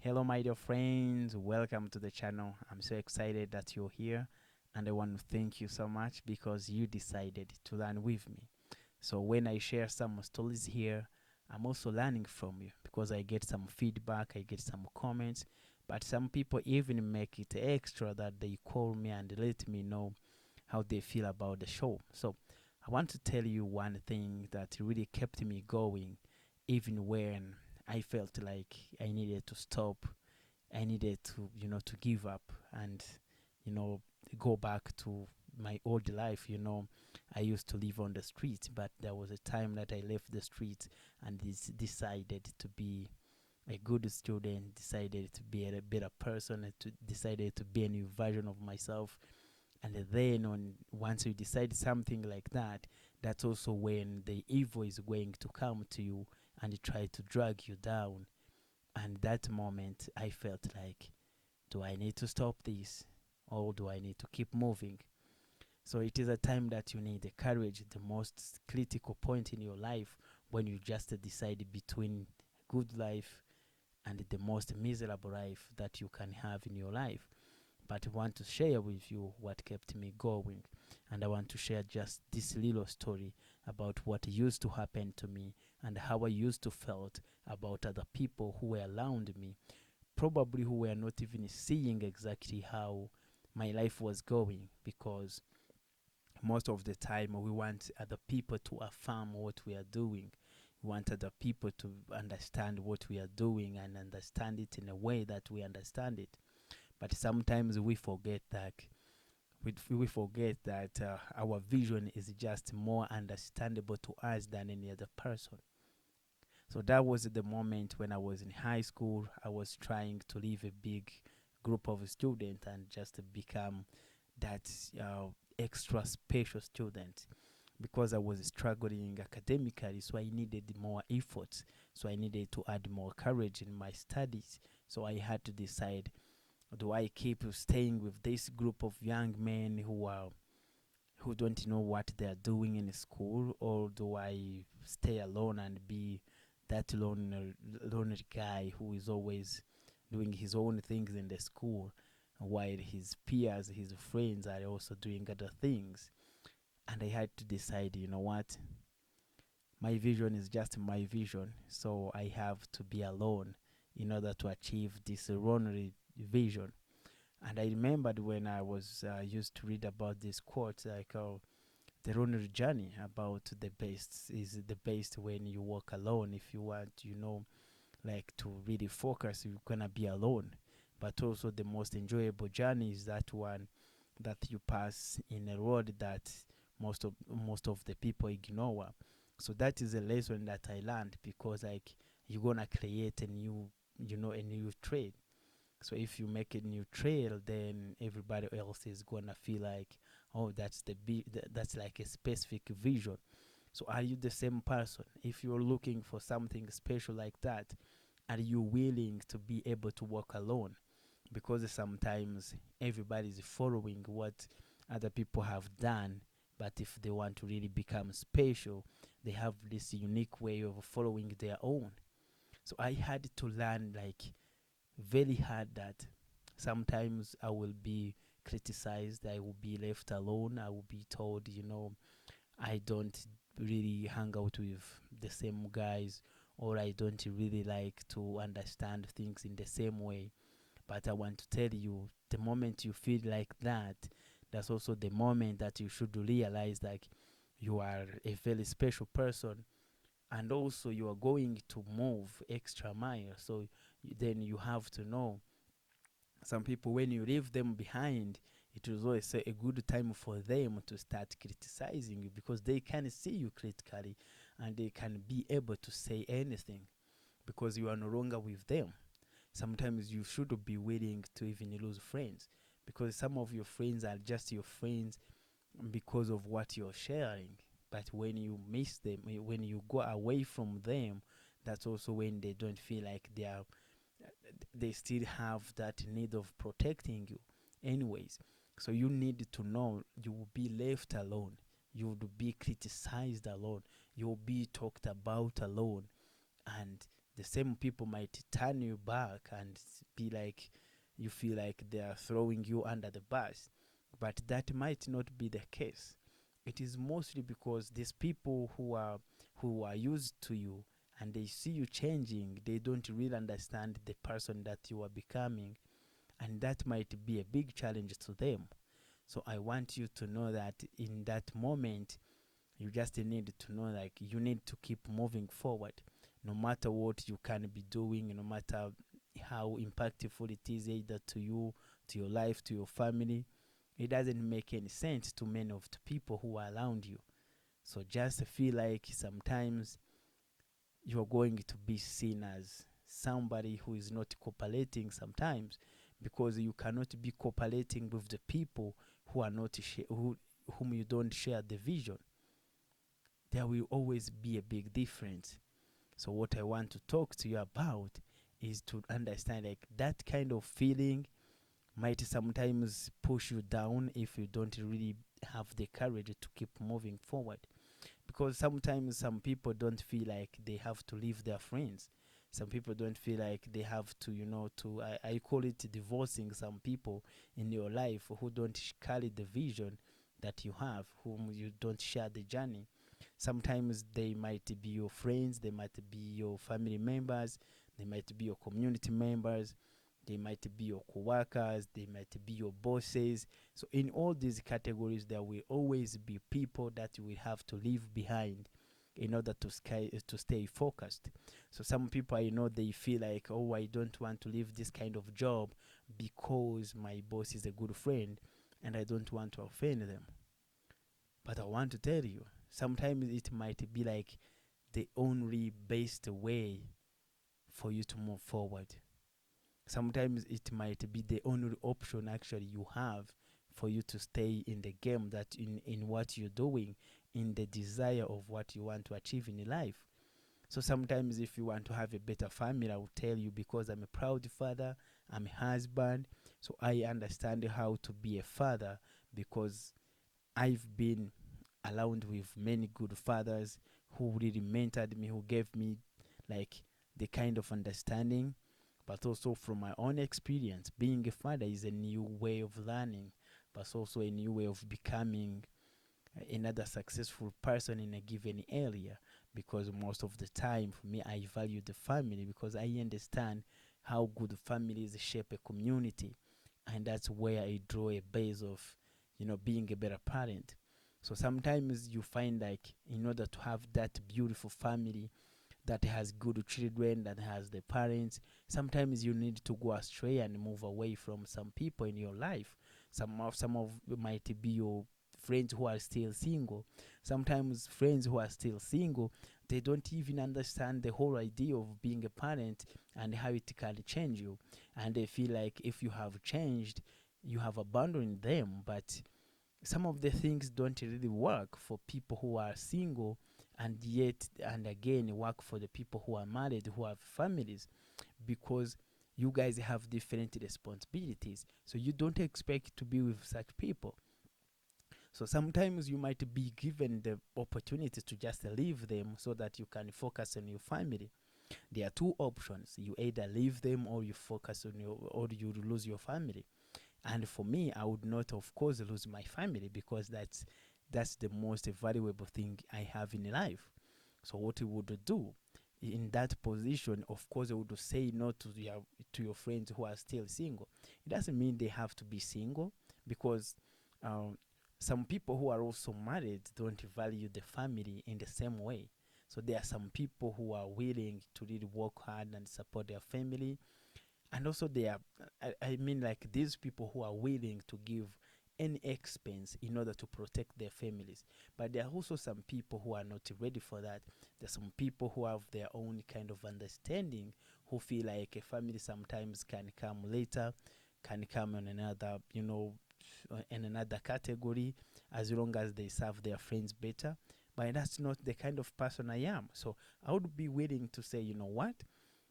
Hello, my dear friends. Welcome to the channel. I'm so excited that you're here, and I want to thank you so much because you decided to learn with me. So, when I share some stories here, I'm also learning from you because I get some feedback, I get some comments, but some people even make it extra that they call me and let me know how they feel about the show. So, I want to tell you one thing that really kept me going, even when I felt like I needed to stop. I needed to, to give up and, you know, go back to my old life. I used to live on the street, but there was a time that I left the street and decided to be a good student, decided to be a better person, and decided to be a new version of myself. And then once you decide something like that, that's also when the evil is going to come to you and try to drag you down. And that moment I felt like, do I need to stop this or do I need to keep moving? So it is a time that you need the courage, the most critical point in your life, when you just decide between a good life and the most miserable life that you can have in your life. But I want to share with you what kept me going. And I want to share just this little story about what used to happen to me and how I used to felt about other people who were around me, probably who were not even seeing exactly how my life was going, because most of the time we want other people to affirm what we are doing. We want other people to understand what we are doing and understand it in a way that we understand it. But sometimes we forget that we forget that our vision is just more understandable to us than any other person. So that was the moment when I was in high school. I was trying to leave a big group of students and just become that extra special student, because I was struggling academically. So I needed more efforts. So I needed to add more courage in my studies. So I had to decide, do I keep staying with this group of young men who don't know what they're doing in school, or do I stay alone and be that lonely guy who is always doing his own things in the school while his peers, his friends are also doing other things? And I had to decide, you know what? My vision is just my vision, so I have to be alone in order to achieve this lonely vision. And I remembered when I was used to read about this quote, like, the runner journey, about the best is the best when you walk alone. If you want, like, to really focus, you're gonna be alone. But also the most enjoyable journey is that one that you pass in a road that most of the people ignore. So that is a lesson that I learned, because like, you're gonna create a new trade. So if you make a new trail, then everybody else is gonna feel like, oh, that's like a specific vision. So are you the same person? If you're looking for something special like that, are you willing to be able to walk alone? Because sometimes everybody's following what other people have done, but if they want to really become special, they have this unique way of following their own. So I had to learn, like, very hard, that sometimes I will be criticized, I will be left alone, I will be told, I don't really hang out with the same guys, or I don't really like to understand things in the same way. But I want to tell you, the moment you feel like that, that's also the moment that you should realize that you are a very special person, and also you are going to move extra mile. So then you have to know, some people, when you leave them behind, it is always a good time for them to start criticizing you, because they can see you critically and they can be able to say anything because you are no longer with them. Sometimes you should be willing to even lose friends, because some of your friends are just your friends because of what you're sharing. But when you miss them, when you go away from them, that's also when they don't feel like they still have that need of protecting you anyways. So you need to know, you will be left alone, you will be criticized alone, you will be talked about alone, and The same people might turn you back and be like, you feel like they are throwing you under the bus. But that might not be the case. It is mostly because these people who are used to you and they see you changing, they don't really understand the person that you are becoming, and that might be a big challenge to them. So I want you to know that in that moment, you just need to know like you need to keep moving forward, no matter what you can be doing, no matter how impactful it is, either to you, to your life, to your family. It doesn't make any sense to many of the people who are around you. So just feel like sometimes you're going to be seen as somebody who is not cooperating sometimes, because you cannot be cooperating with the people who are not whom you don't share the vision. There will always be a big difference. So what I want to talk to you about is to understand like that kind of feeling might sometimes push you down if you don't really have the courage to keep moving forward. Because sometimes some people don't feel like they have to leave their friends. Some people don't feel like they have to, I call it divorcing some people in your life who don't carry the vision that you have, whom you don't share the journey. Sometimes they might be your friends, they might be your family members, they might be your community members, they might be your co-workers, they might be your bosses. So in all these categories, there will always be people that you will have to leave behind in order to stay focused. So some people, I know, they feel like, oh, I don't want to leave this kind of job because my boss is a good friend and I don't want to offend them. But I want to tell you, sometimes it might be like the only best way for you to move forward. Sometimes it might be the only option actually you have for you to stay in the game, that in what you're doing, in the desire of what you want to achieve in life. So sometimes if you want to have a better family, I will tell you, because I'm a proud father, I'm a husband, so I understand how to be a father, because I've been around with many good fathers who really mentored me, who gave me like the kind of understanding. But also from my own experience, being a father is a new way of learning, but also a new way of becoming another successful person in a given area. Because most of the time, for me, I value the family, because I understand how good families shape a community, and that's where I draw a base of, being a better parent. So sometimes you find like in order to have that beautiful family that has good children, that has the parents, sometimes you need to go astray and move away from some people in your life. Some of might be your friends who are still single. Sometimes friends who are still single, they don't even understand the whole idea of being a parent and how it can change you, and they feel like if you have changed, you have abandoned them. But some of the things don't really work for people who are single, and yet and again work for the people who are married, who have families, because you guys have different responsibilities, so you don't expect to be with such people. So sometimes you might be given the opportunity to just leave them so that you can focus on your family. There are two options: you either leave them, or you focus on your, or you lose your family. And for me, I would not, of course, lose my family, because that's the most valuable thing I have in life. So what you would do in that position, of course, I would say no to your friends who are still single. It doesn't mean they have to be single, because um, some people who are also married don't value the family in the same way. So there are some people who are willing to really work hard and support their family, and also they are, I mean, like these people who are willing to give any expense in order to protect their families. But there are also some people who are not ready for that. There are some people who have their own kind of understanding, who feel like a family sometimes can come later, can come in another, in another category, as long as they serve their friends better. But that's not the kind of person I am. So I would be willing to say, you know what,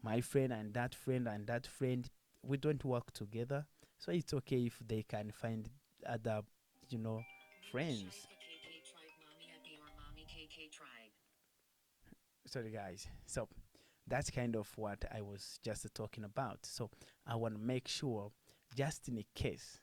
my friend and that friend and that friend, we don't work together. So it's okay if they can find other, friends. Sorry, guys. So That's kind of what I was just talking about. So I want to make sure, just in a case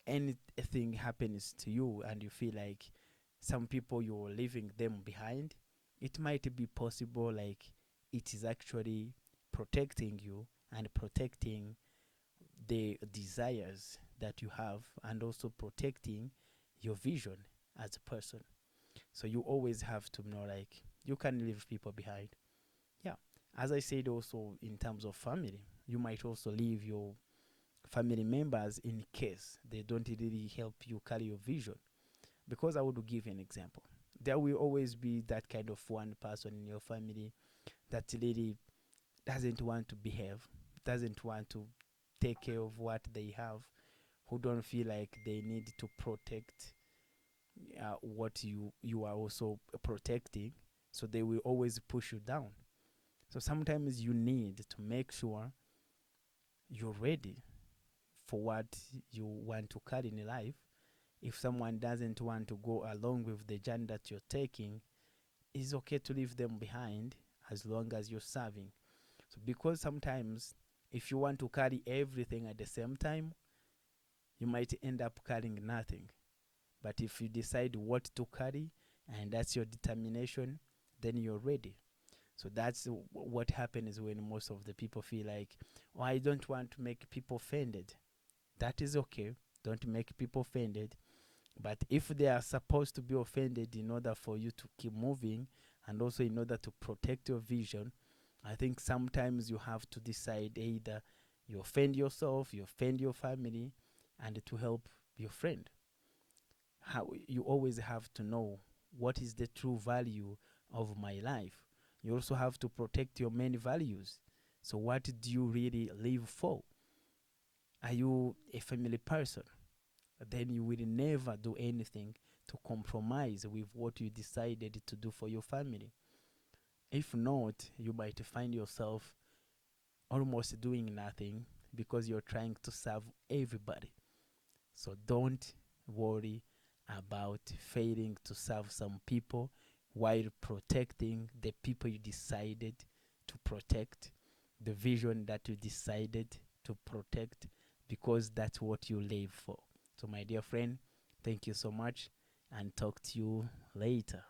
anything happens to you and you feel like some people you're leaving them behind, it might be possible like it is actually protecting you and protecting the desires that you have, and also protecting your vision as a person. So you always have to know like you can leave people behind. Yeah. As I said, also in terms of family, you might also leave your family members in case they don't really help you carry your vision. Because I would give you an example. There will always be that kind of one person in your family that really doesn't want to behave, doesn't want to take care of what they have, who don't feel like they need to protect what you are also protecting. So they will always push you down. So sometimes you need to make sure you're ready for what you want to carry in life. If someone doesn't want to go along with the journey that you're taking, it's okay to leave them behind as long as you're serving. So because sometimes if you want to carry everything at the same time, you might end up carrying nothing. But if you decide what to carry and that's your determination, then you're ready. So that's what happens when most of the people feel like, oh, I don't want to make people offended. That is okay. Don't make people offended. But if they are supposed to be offended in order for you to keep moving and also in order to protect your vision, I think sometimes you have to decide either you offend yourself, you offend your family, and to help your friend. How you always have to know what is the true value of my life. You also have to protect your main values. So what do you really live for? Are you a family person? Then you will never do anything to compromise with what you decided to do for your family. If not, you might find yourself almost doing nothing because you're trying to serve everybody. So don't worry about failing to serve some people while protecting the people you decided to protect, the vision that you decided to protect, because that's what you live for. So, my dear friend, thank you so much and talk to you later.